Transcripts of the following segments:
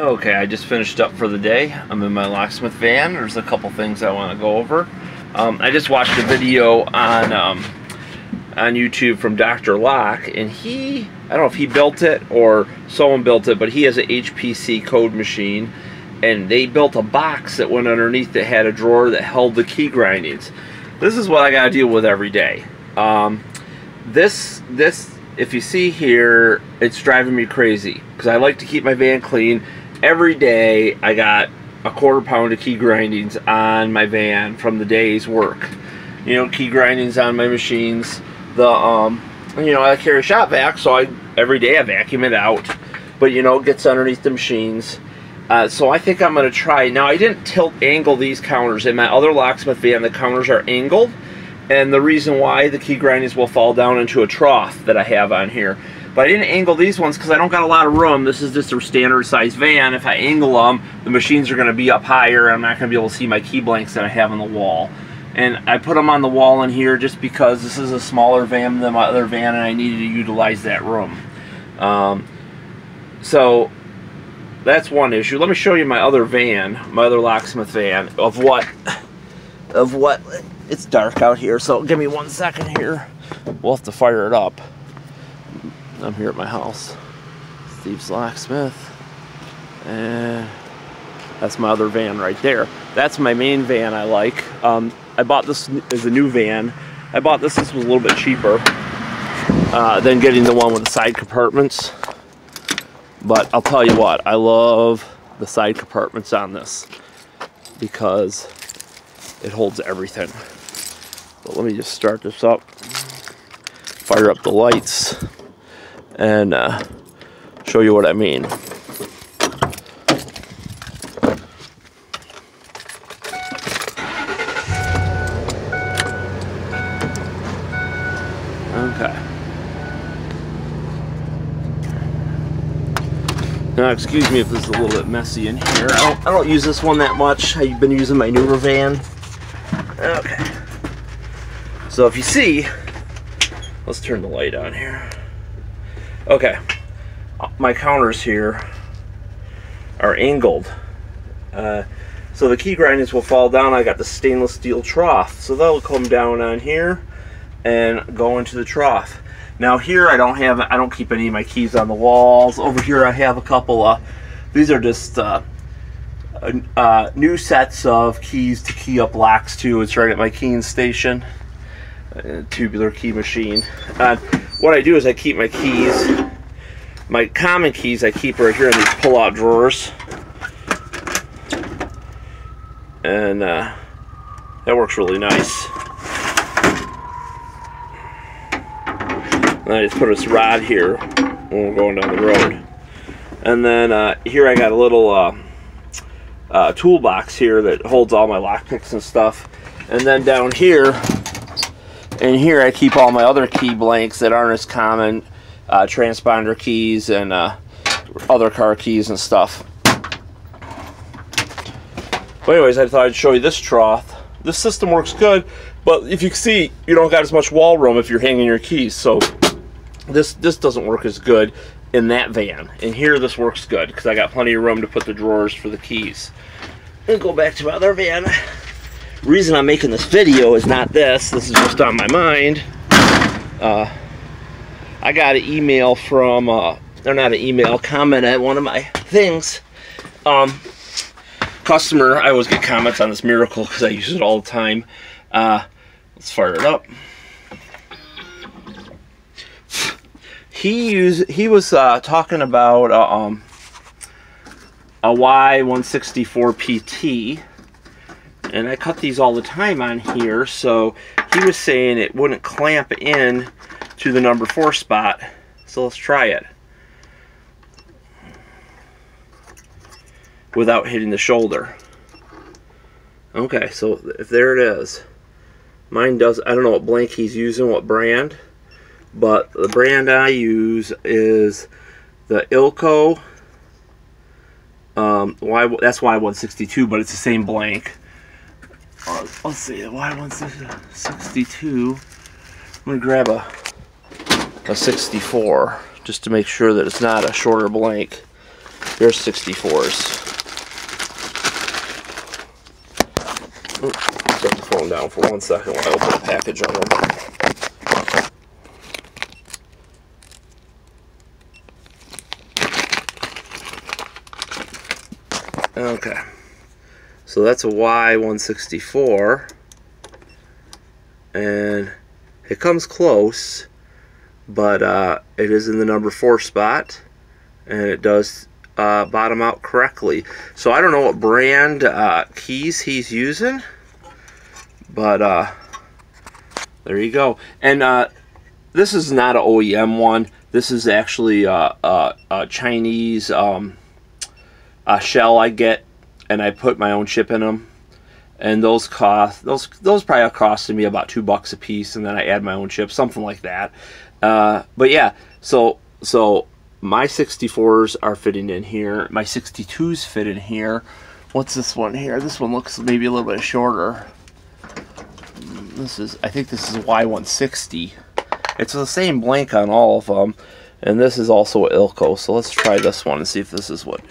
Okay, I just finished up for the day. I'm in my locksmith van. There's a couple things I want to go over. I just watched a video on YouTube from Dr. Locke, and I don't know if he built it or someone built it, but he has an HPC code machine, and they built a box that went underneath that had a drawer that held the key grindings. This is what I got to deal with every day. This, if you see here, it's driving me crazy because I like to keep my van clean. Every day I got a quarter pound of key grindings on my van from the day's work. You know, key grindings on my machines. You know, I carry a shop vac, so every day I vacuum it out. But you know, it gets underneath the machines. So I think I'm going to try. Now, I didn't tilt angle these counters. In my other locksmith van, the counters are angled. And the reason why, the key grindings will fall down into a trough that I have on here. But I didn't angle these ones because I don't got a lot of room. This is just a standard size van. If I angle them, the machines are going to be up higher. I'm not going to be able to see my key blanks that I have on the wall. And I put them on the wall in here just because this is a smaller van than my other van, and I needed to utilize that room. So that's one issue. Let me show you my other van, my other locksmith van, of what it's dark out here, so give me 1 second here. We'll have to fire it up. I'm here at my house, Steve's Locksmith, and that's my other van right there. That's my main van I like. I bought this as a new van. I bought this was a little bit cheaper than getting the one with the side compartments. But I'll tell you what, I love the side compartments on this because it holds everything. But let me just start this up, fire up the lights, and show you what I mean. Okay. Now, excuse me if this is a little bit messy in here. I don't use this one that much. I've been using my newer van. Okay. So if you see, let's turn the light on here. Okay. My counters here are angled. So the key grindings will fall down. I got the stainless steel trough. So that'll come down on here and go into the trough. Now here I don't keep any of my keys on the walls. Over here I have a couple these are just new sets of keys to key up locks to. It's right at my keying station, tubular key machine. What I do is I keep my keys, my common keys I keep right here in these pull-out drawers, and that works really nice. And I just put this rod here when we're going down the road. And then here I got a little toolbox here that holds all my lockpicks and stuff. And then down here, and here I keep all my other key blanks that aren't as common, transponder keys and other car keys and stuff. But anyways, I thought I'd show you this trough. This system works good, but if you can see, you don't got as much wall room if you're hanging your keys. So this doesn't work as good in that van. And here this works good because I got plenty of room to put the drawers for the keys. Let me go back to my other van. The reason I'm making this video is not this. This is just on my mind. I got an email from, or not an email, comment at one of my things. Customer, I always get comments on this Miracle because I use it all the time. Let's fire it up. He was talking about a Y164pt, and I cut these all the time on here. So he was saying it wouldn't clamp in to the number 4 spot. So let's try it without hitting the shoulder. Okay, so if there it is. Mine does. I don't know what blank he's using, what brand. But the brand I use is the Ilco. That's Y162, but it's the same blank. Let's see, the Y162. I'm gonna grab a 64 just to make sure that it's not a shorter blank. Here's 64s. Set the phone down for 1 second while I open the package on them. Okay, so that's a Y164, and it comes close, but it is in the number 4 spot, and it does bottom out correctly. So I don't know what brand keys he's using, but there you go. And this is not an OEM one. This is actually a Chinese shell I get, and I put my own chip in them. And those cost those probably costed me about $2 a piece, and then I add my own chip, something like that. But yeah, so my 64s are fitting in here. My 62s fit in here. What's this one here? This one looks maybe a little bit shorter. I think this is Y160. It's the same blank on all of them, and this is also an Ilco. So let's try this one and see if this is what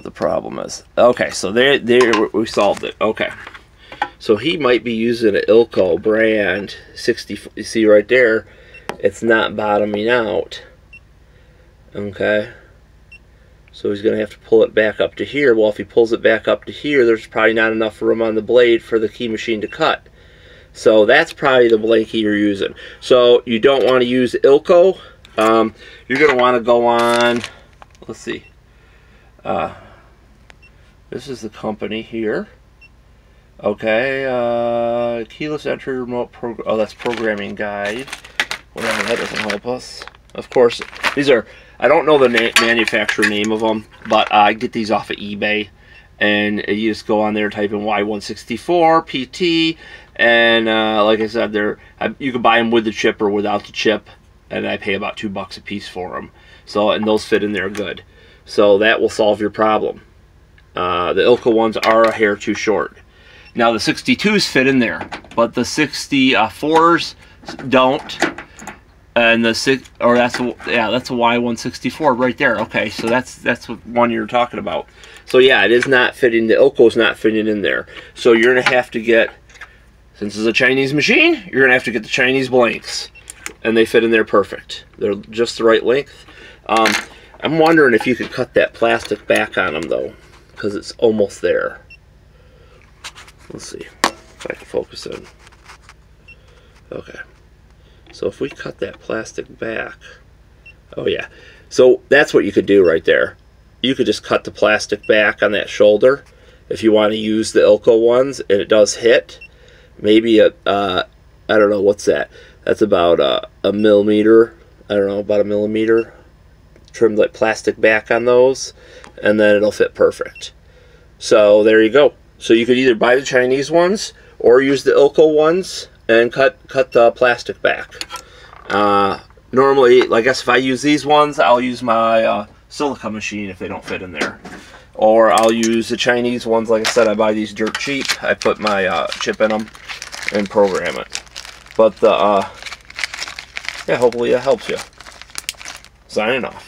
the problem is. Okay, so there we solved it. Okay, so he might be using an Ilco brand 60. You see right there, it's not bottoming out. Okay, so he's gonna have to pull it back up to here. Well, if he pulls it back up to here, there's probably not enough room on the blade for the key machine to cut. So that's probably the blankie you're using. So you don't want to use Ilco. You're gonna want to go on. Let's see. This is the company here. Okay, keyless entry remote program. Oh, that's programming guide. Whatever, that doesn't help us. Of course, these are. I don't know the manufacturer name of them, but I get these off of eBay, and you just go on there, type in Y164pt, and like I said, you can buy them with the chip or without the chip, and I pay about $2 a piece for them. So, and those fit in there good. So that will solve your problem. The Ilco ones are a hair too short. Now the 62s fit in there, but the 64s don't. And that's a Y164 right there. Okay, so that's what one you're talking about. So yeah, it is not fitting. The Ilco's not fitting in there. So you're gonna have to get, since it's a Chinese machine, you're gonna have to get the Chinese blanks, and they fit in there perfect. They're just the right length. I'm wondering if you could cut that plastic back on them though, because it's almost there. Let's see if I can focus in. Okay. So if we cut that plastic back, oh yeah. So that's what you could do right there. You could just cut the plastic back on that shoulder if you want to use the Ilco ones, and it does hit. Maybe I don't know, what's that? That's about a millimeter. I don't know, about a millimeter. Trim the plastic back on those, and then it'll fit perfect. So there you go. So you could either buy the Chinese ones or use the Ilco ones and cut the plastic back. Normally, I guess if I use these ones, I'll use my silica machine if they don't fit in there. Or I'll use the Chinese ones. Like I said, I buy these dirt cheap. I put my chip in them and program it. But yeah, hopefully that helps you. Signing off.